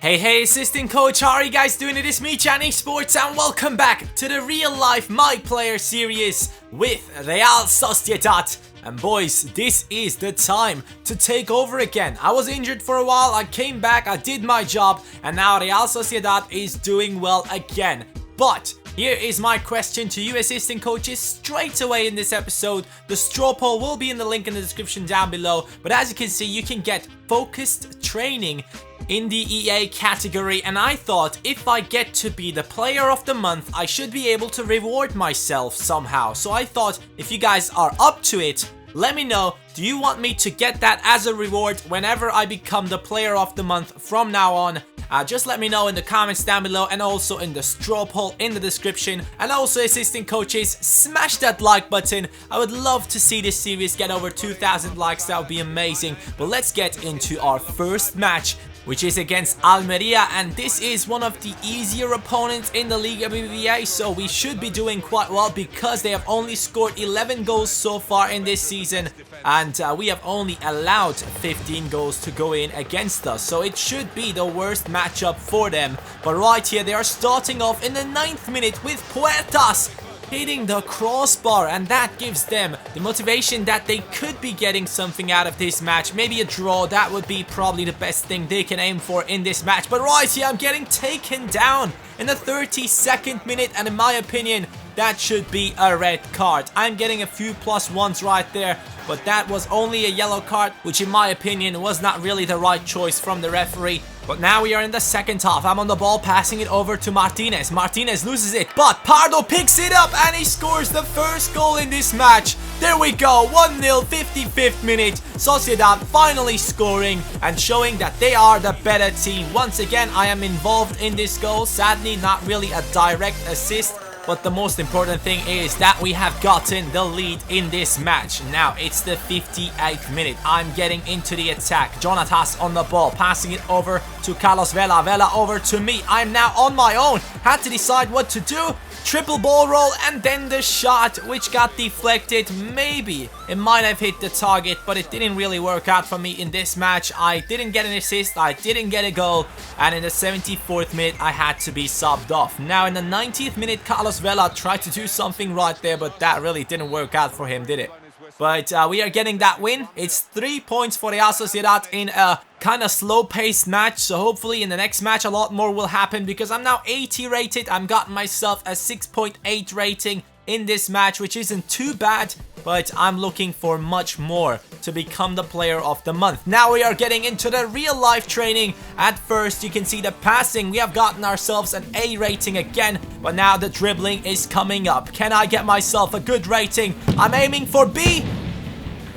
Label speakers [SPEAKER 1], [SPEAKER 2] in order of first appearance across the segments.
[SPEAKER 1] Hey, assistant coach, how are you guys doing? It is me, CaniSports, and welcome back to the real life My Player series with Real Sociedad. And boys, this is the time to take over again. I was injured for a while, I came back, I did my job, and now Real Sociedad is doing well again. But here is my question to you assistant coaches straight away in this episode. The straw poll will be in the link in the description down below. But as you can see, you can get focused training in the EA category, and I thought if I get to be the player of the month, I should be able to reward myself somehow. So I thought if you guys are up to it, let me know. Do you want me to get that as a reward whenever I become the player of the month from now on? Just let me know in the comments down below, and also in the straw poll in the description. And also assistant coaches, smash that like button. I would love to see this series get over 2,000 likes. That would be amazing. But let's get into our first match, which is against Almeria, and this is one of the easier opponents in the Liga BBVA, so we should be doing quite well because they have only scored 11 goals so far in this season, and we have only allowed 15 goals to go in against us, so it should be the worst matchup for them. But right here, they are starting off in the 9th minute with Puertas hitting the crossbar, and that gives them the motivation that they could be getting something out of this match. Maybe a draw, that would be probably the best thing they can aim for in this match. But right here, I'm getting taken down in the 32nd minute, and in my opinion, that should be a red card. I'm getting a few +1s right there, but that was only a yellow card, which in my opinion was not really the right choice from the referee. But now we are in the second half. I'm on the ball, passing it over to Martinez. Martinez loses it, but Pardo picks it up and he scores the first goal in this match. There we go, 1-0, 55th minute. Sociedad finally scoring and showing that they are the better team. Once again, I am involved in this goal. Sadly, not really a direct assist, but the most important thing is that we have gotten the lead in this match. Now, it's the 58th minute. I'm getting into the attack. Jonatas on the ball, passing it over to Carlos Vela. Vela over to me. I'm now on my own. Had to decide what to do. Triple ball roll, and then the shot, which got deflected. Maybe it might have hit the target, but it didn't really work out for me in this match. I didn't get an assist, I didn't get a goal, and in the 74th minute, I had to be subbed off. Now, in the 90th minute, Carlos Vela tried to do something right there, but that really didn't work out for him, did it? But we are getting that win. It's 3 points for Real Sociedad in a kind of slow-paced match. So hopefully in the next match a lot more will happen, because I'm now 80 rated. I'm got myself a 6.8 rating in this match, which isn't too bad, but I'm looking for much more to become the player of the month. Now we are getting into the real life training. At first, you can see the passing. We have gotten ourselves an A rating again, but now the dribbling is coming up. Can I get myself a good rating? I'm aiming for B,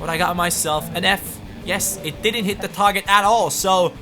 [SPEAKER 1] but I got myself an F. Yes, it didn't hit the target at all. So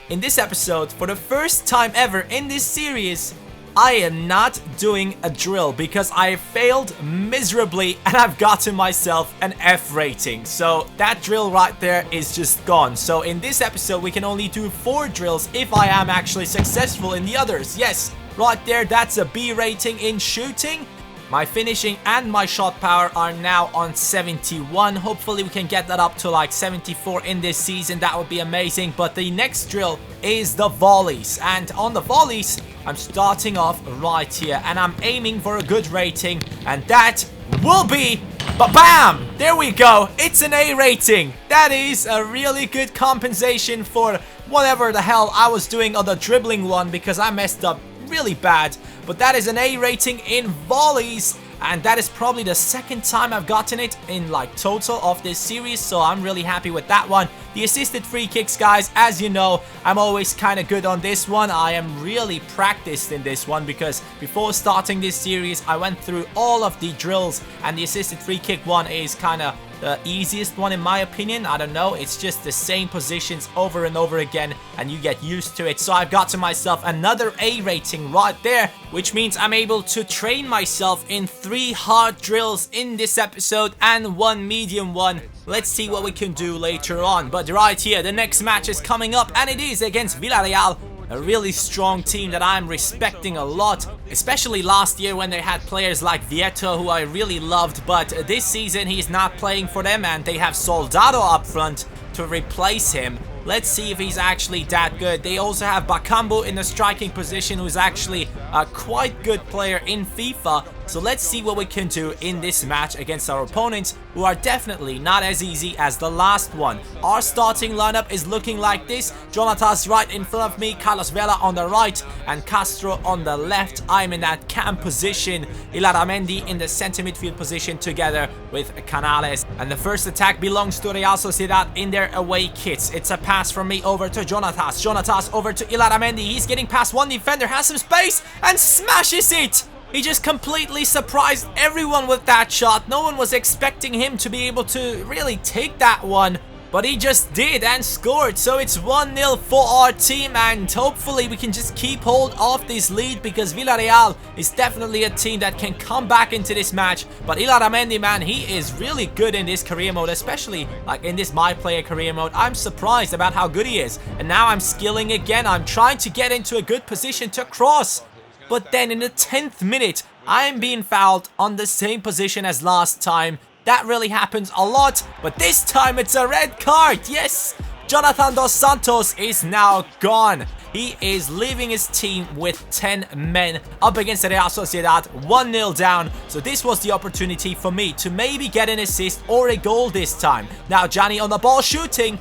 [SPEAKER 1] in this episode, for the first time ever in this series, I am not doing a drill because I failed miserably and I've gotten myself an F rating. So that drill right there is just gone. So in this episode, we can only do 4 drills if I am actually successful in the others. Yes, right there, that's a B rating in shooting. My finishing and my shot power are now on 71. Hopefully we can get that up to like 74 in this season. That would be amazing. But the next drill is the volleys. And on the volleys, I'm starting off right here. And I'm aiming for a good rating. And that will be... Ba-bam! There we go. It's an A rating. That is a really good compensation for whatever the hell I was doing on the dribbling one, because I messed up really bad. But that is an A rating in volleys, and that is probably the second time I've gotten it in like total of this series, so I'm really happy with that one. The assisted free kicks, guys, as you know, I'm always kind of good on this one. I am really practiced in this one because before starting this series, I went through all of the drills, and the assisted free kick one is kind of the easiest one in my opinion. I don't know, it's just the same positions over and over again and you get used to it. So I've got to myself another A rating right there, which means I'm able to train myself in 3 hard drills in this episode and 1 medium one. Let's see what we can do later on. But right here, the next match is coming up, and it is against Villarreal. A really strong team that I'm respecting a lot, especially last year when they had players like Vieto, who I really loved, but this season he's not playing for them and they have Soldado up front to replace him. Let's see if he's actually that good. They also have Bakambu in the striking position, who's actually a quite good player in FIFA. So let's see what we can do in this match against our opponents, who are definitely not as easy as the last one. Our starting lineup is looking like this. Jonatas right in front of me, Carlos Vela on the right, and Castro on the left. I'm in that cam position. Illaramendi in the center midfield position together with Canales. And the first attack belongs to Real Sociedad in their away kits. It's a pass from me over to Jonatas. Jonatas over to Illaramendi. He's getting past one defender, has some space, and smashes it! He just completely surprised everyone with that shot. No one was expecting him to be able to really take that one, but he just did and scored. So it's 1-0 for our team, and hopefully we can just keep hold of this lead, because Villarreal is definitely a team that can come back into this match. But Illaramendi, man, he is really good in this career mode, especially like in this My Player career mode. I'm surprised about how good he is. And now I'm skilling again. I'm trying to get into a good position to cross. But then in the 10th minute, I am being fouled on the same position as last time. That really happens a lot, but this time it's a red card. Yes, Jonathan Dos Santos is now gone. He is leaving his team with 10 men up against Real Sociedad, 1-0 down. So this was the opportunity for me to maybe get an assist or a goal this time. Now Gianni on the ball shooting,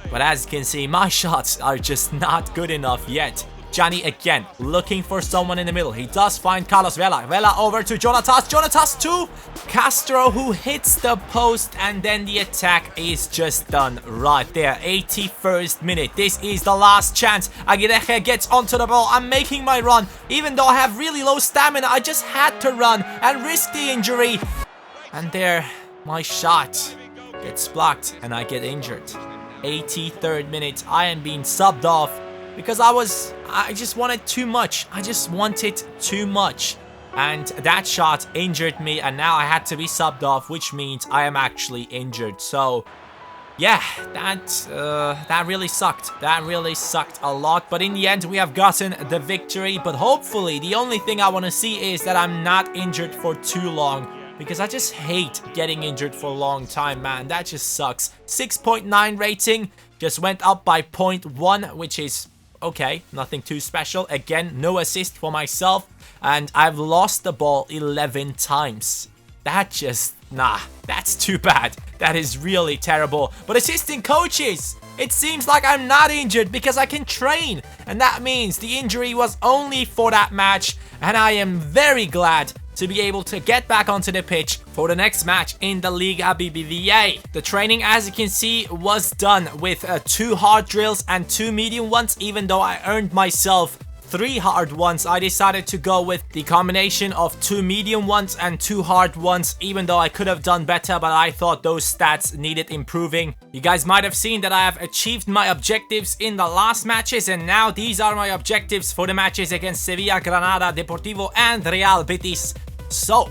[SPEAKER 1] but as you can see, my shots are just not good enough yet. Gianni again looking for someone in the middle. He does find Carlos Vela. Vela over to Jonatas. Jonatas to Castro, who hits the post, and then the attack is just done right there. 81st minute. This is the last chance. Aguirre gets onto the ball. I'm making my run. Even though I have really low stamina, I just had to run and risk the injury. And there, my shot gets blocked and I get injured. 83rd minute. I am being subbed off, because I just wanted too much. I just wanted too much. And that shot injured me, and now I had to be subbed off, which means I am actually injured. So, yeah, that really sucked. That really sucked a lot. But in the end, we have gotten the victory. But hopefully, the only thing I want to see is that I'm not injured for too long, because I just hate getting injured for a long time, man. That just sucks. 6.9 rating. Just went up by 0.1, which is okay, nothing too special. Again, no assist for myself, and I've lost the ball 11 times. That just, nah, that's too bad. That is really terrible. But assistant coaches, it seems like I'm not injured because I can train, and that means the injury was only for that match, and I am very glad to be able to get back onto the pitch for the next match in the Liga BBVA. The training, as you can see, was done with 2 hard drills and 2 medium ones. Even though I earned myself 3 hard ones, I decided to go with the combination of 2 medium ones and 2 hard ones, even though I could have done better, but I thought those stats needed improving. You guys might have seen that I have achieved my objectives in the last matches, and now these are my objectives for the matches against Sevilla, Granada, Deportivo, and Real Betis. So,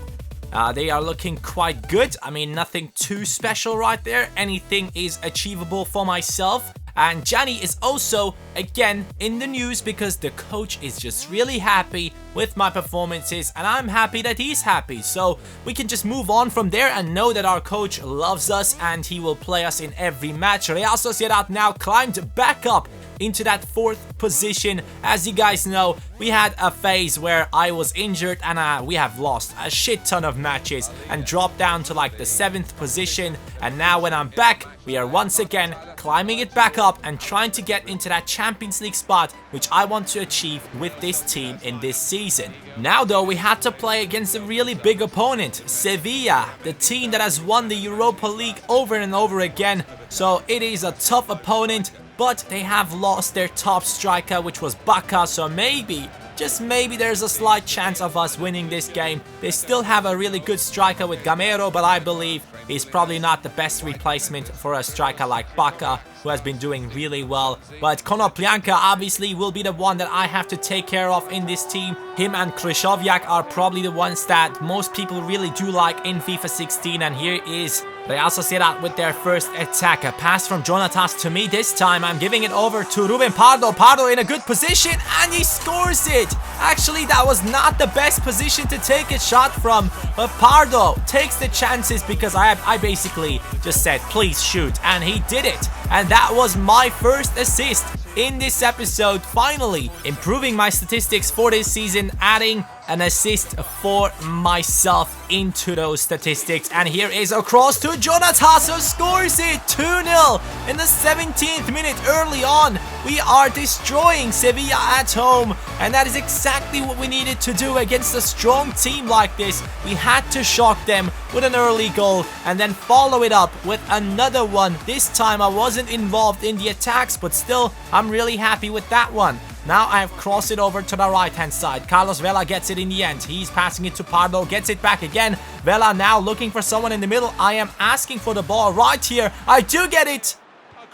[SPEAKER 1] they are looking quite good. I mean, nothing too special right there. Anything is achievable for myself. And Gianni is also, again, in the news because the coach is just really happy with my performances, and I'm happy that he's happy. So we can just move on from there and know that our coach loves us and he will play us in every match. Real Sociedad now climbed back up into that 4th position. As you guys know, we had a phase where I was injured and we have lost a shit ton of matches and dropped down to like the 7th position. And now when I'm back, we are once again climbing it back up and trying to get into that Champions League spot, which I want to achieve with this team in this season. Now though, we had to play against a really big opponent, Sevilla, the team that has won the Europa League over and over again. So it is a tough opponent, but they have lost their top striker, which was Bacca, so maybe, just maybe, there's a slight chance of us winning this game. They still have a really good striker with Gamero, but I believe he's probably not the best replacement for a striker like Bacca, who has been doing really well. But Konoplyanka obviously will be the one that I have to take care of in this team. Him and Krychowiak are probably the ones that most people really do like in FIFA 16, and here is Real Sociedad with their first attack. A pass from Jonatas to me this time. I'm giving it over to Ruben Pardo. Pardo in a good position, and he scores it. Actually, that was not the best position to take a shot from, but Pardo takes the chances because I basically just said, please shoot, and he did it. And and that was my first assist in this episode, finally improving my statistics for this season, adding an assist for myself into those statistics. And here is a cross to Jonatas, who scores it 2-0 in the 17th minute. Early on, we are destroying Sevilla at home, and that is exactly what we needed to do against a strong team like this. We had to shock them with an early goal and then follow it up with another one. This time I wasn't involved in the attacks, but still I'm really happy with that one. Now I have crossed it over to the right hand side. Carlos Vela gets it in the end. He's passing it to Pardo, gets it back again. Vela now looking for someone in the middle. I am asking for the ball right here. I do get it,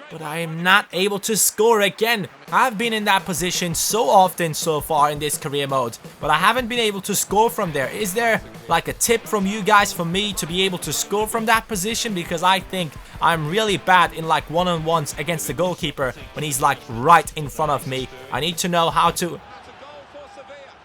[SPEAKER 1] but I am not able to score again. I've been in that position so often so far in this career mode, but I haven't been able to score from there. Is there like a tip from you guys for me to be able to score from that position? Because I think I'm really bad in like one-on-ones against the goalkeeper when he's like right in front of me. I need to know how to...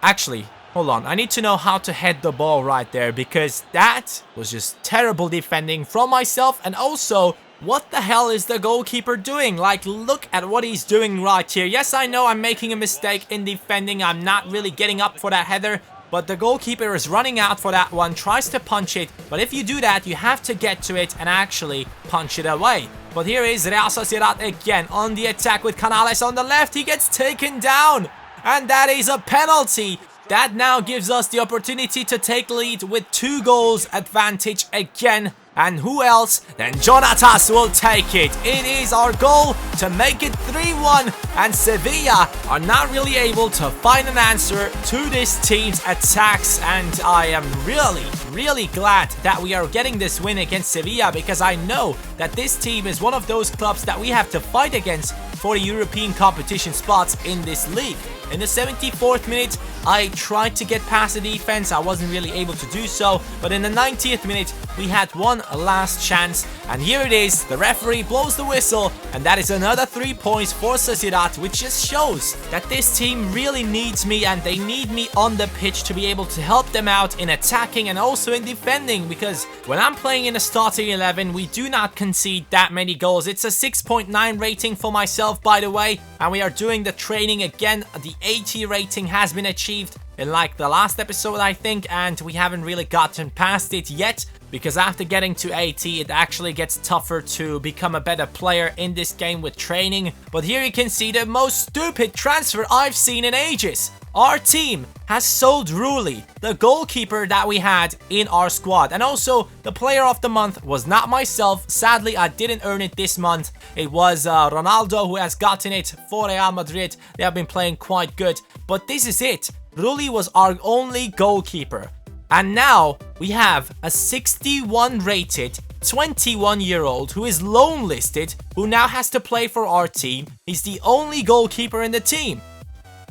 [SPEAKER 1] Actually, hold on. I need to know how to head the ball right there, because that was just terrible defending from myself. And also, what the hell is the goalkeeper doing? Like, look at what he's doing right here. Yes, I know I'm making a mistake in defending. I'm not really getting up for that header, but the goalkeeper is running out for that one, tries to punch it. But if you do that, you have to get to it and actually punch it away. But here is Real Sociedad again on the attack with Canales on the left. He gets taken down, and that is a penalty. That now gives us the opportunity to take lead with 2 goals advantage again. And who else than Jonatas will take it. It is our goal to make it 3-1. And Sevilla are not really able to find an answer to this team's attacks. And I am really glad that we are getting this win against Sevilla, because I know that this team is one of those clubs that we have to fight against for the European competition spots in this league. In the 74th minute, I tried to get past the defense. I wasn't really able to do so. But in the 90th minute, we had one last chance. And here it is. The referee blows the whistle. And that is another 3 points for Sociedad, which just shows that this team really needs me. And they need me on the pitch to be able to help them out in attacking and also in defending. Because when I'm playing in a starting 11, we do not concede that many goals. It's a 6.9 rating for myself, by the way. And we are doing the training again. The 80 rating has been achieved in like the last episode, I think, and we haven't really gotten past it yet, because after getting to 80 it actually gets tougher to become a better player in this game with training. But here you can see the most stupid transfer I've seen in ages. Our team has sold Rulli, the goalkeeper that we had in our squad. And also, the player of the month was not myself. Sadly, I didn't earn it this month. It was Ronaldo who has gotten it for Real Madrid. They have been playing quite good. But this is it. Rulli was our only goalkeeper. And now, we have a 61 rated 21-year-old who is loan listed, who now has to play for our team. He's the only goalkeeper in the team.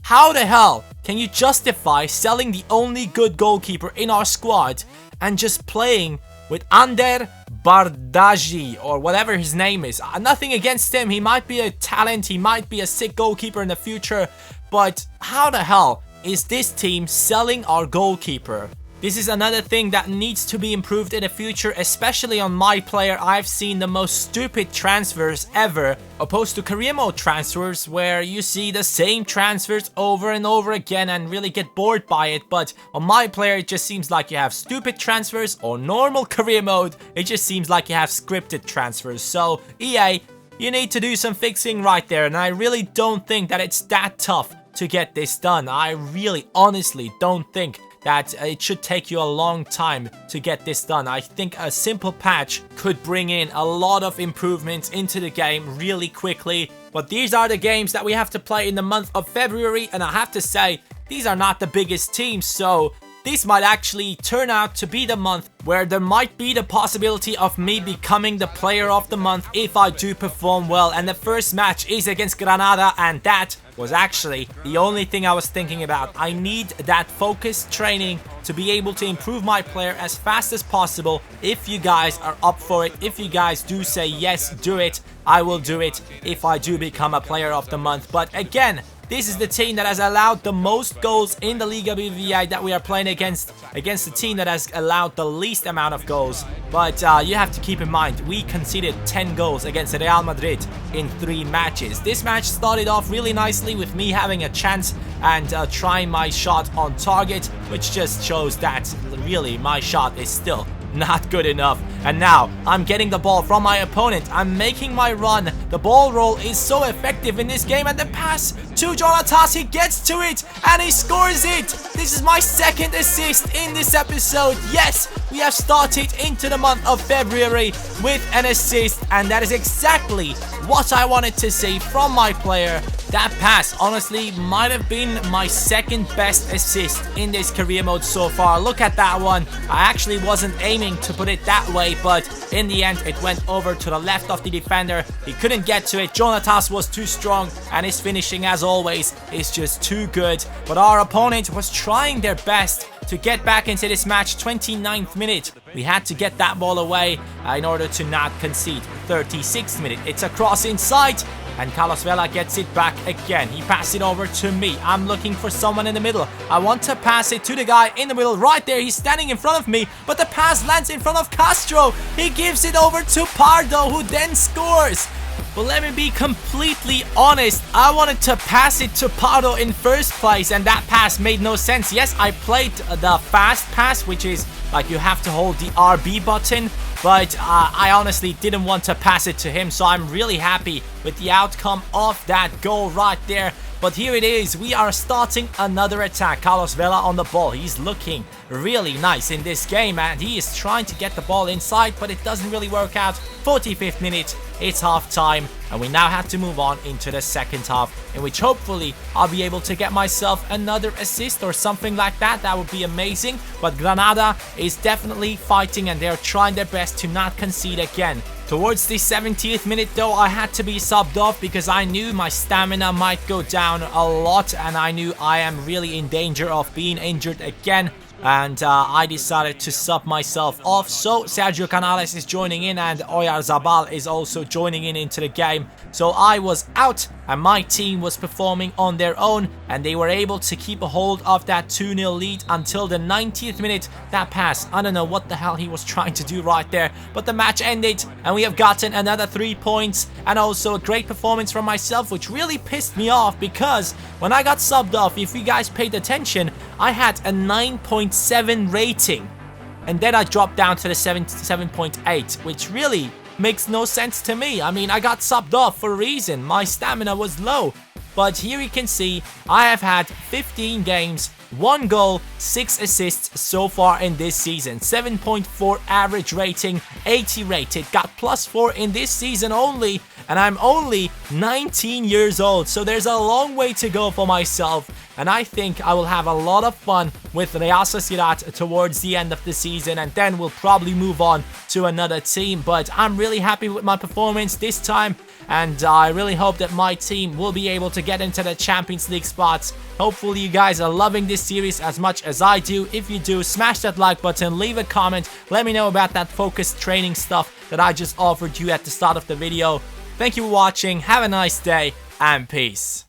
[SPEAKER 1] How the hell can you justify selling the only good goalkeeper in our squad and just playing with Ander Bardghji or whatever his name is? Nothing against him. He might be a talent. He might be a sick goalkeeper in the future. But how the hell is this team selling our goalkeeper? This is another thing that needs to be improved in the future, especially on my player. I've seen the most stupid transfers ever, opposed to career mode transfers where you see the same transfers over and over again and really get bored by it. But on my player, it just seems like you have stupid transfers, or normal career mode, it just seems like you have scripted transfers. So EA, you need to do some fixing right there, and I really don't think that it's that tough to get this done. I really honestly don't think that it should take you a long time to get this done. I think a simple patch could bring in a lot of improvements into the game really quickly. But these are the games that we have to play in the month of February, and I have to say, these are not the biggest teams, so this might actually turn out to be the month where there might be the possibility of me becoming the player of the month if I do perform well. And the first match is against Granada, and that was actually the only thing I was thinking about. I need that focused training to be able to improve my player as fast as possible. If you guys are up for it, if you guys do say yes, do it, I will do it if I do become a player of the month. But again, This is the team that has allowed the most goals in the Liga BBVA that we are playing against the team that has allowed the least amount of goals. But you have to keep in mind, we conceded 10 goals against Real Madrid in 3 matches. This match started off really nicely with me having a chance and trying my shot on target, which just shows that really my shot is still not good enough. And now I'm getting the ball from my opponent. I'm making my run. The ball roll is so effective in this game, and the pass to Jonatas, he gets to it and he scores it. This is my 2nd assist in this episode. Yes, we have started into the month of February with an assist, and that is exactly what I wanted to see from my player. That pass honestly might have been my 2nd best assist in this career mode so far. Look at that one. I actually wasn't aiming to put it that way, but in the end it went over to the left of the defender. He couldn't get to it. Jonatas was too strong, and his finishing, as always, is just too good. But our opponent was trying their best to get back into this match. 29th minute, we had to get that ball away in order to not concede. 36th minute, it's a cross inside, and Carlos Vela gets it back again. He passed it over to me. I'm looking for someone in the middle. I want to pass it to the guy in the middle right there. He's standing in front of me, but the pass lands in front of Castro. He gives it over to Pardo, who then scores. But let me be completely honest, I wanted to pass it to Pardo in first place, and that pass made no sense. Yes, I played the fast pass, which is like you have to hold the RB button, but I honestly didn't want to pass it to him, so I'm really happy with the outcome of that goal right there. But here it is, we are starting another attack. Carlos Vela on the ball. He's looking really nice in this game, and he is trying to get the ball inside, but it doesn't really work out. 45th minute, it's half time, and we now have to move on into the second half, in which hopefully I'll be able to get myself another assist or something like that. That would be amazing. But Granada is definitely fighting, and they're trying their best to not concede again. Towards the 70th minute though, I had to be subbed off because I knew my stamina might go down a lot, and I knew I am really in danger of being injured again. And I decided to sub myself off. So Sergio Canales is joining in, and Oyarzabal is also joining in into the game. So I was out, and my team was performing on their own, and they were able to keep a hold of that 2-0 lead until the 90th minute. That pass, I don't know what the hell he was trying to do right there, but the match ended, and we have gotten another 3 points, and also a great performance from myself, which really pissed me off, because when I got subbed off, if you guys paid attention, I had a 9.7 rating, and then I dropped down to the 7.8, which really makes no sense to me. I mean, I got subbed off for a reason. My stamina was low. But here you can see I have had 15 games, 1 goal, 6 assists so far in this season. 7.4 average rating, 80 rated. Got +4 in this season only, and I'm only 19 years old. So there's a long way to go for myself, and I think I will have a lot of fun with Real Sociedad towards the end of the season, and then we'll probably move on to another team. But I'm really happy with my performance this time, and I really hope that my team will be able to get into the Champions League spots. Hopefully you guys are loving this series as much as I do. If you do, smash that like button, leave a comment, let me know about that focused training stuff that I just offered you at the start of the video. Thank you for watching, have a nice day, and peace.